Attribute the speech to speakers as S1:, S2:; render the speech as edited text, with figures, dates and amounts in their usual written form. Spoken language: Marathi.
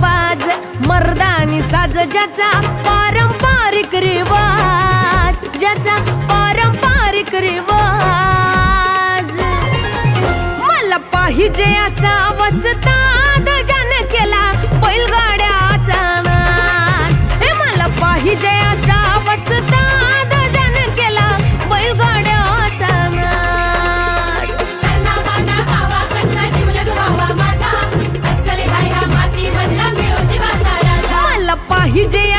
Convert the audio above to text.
S1: वाज मर्दानी साज ज्याचा पारंपरिक रिवाज, ज्याचा पारंपरिक रिवाज। मला पाहिजे असा वस्ताद ज्याने केला बैलगाड्याचा नाद। हे मला पाहिजे असा वस्ताद ज्याने केला बैलगाड्याचा नाद।
S2: त्यांना माझ्या गावाकडचा जिवलग भावा माझा, अस्सल ह्या मातीमधला मिळो जीवाचा राजा।
S1: मला पाहिजे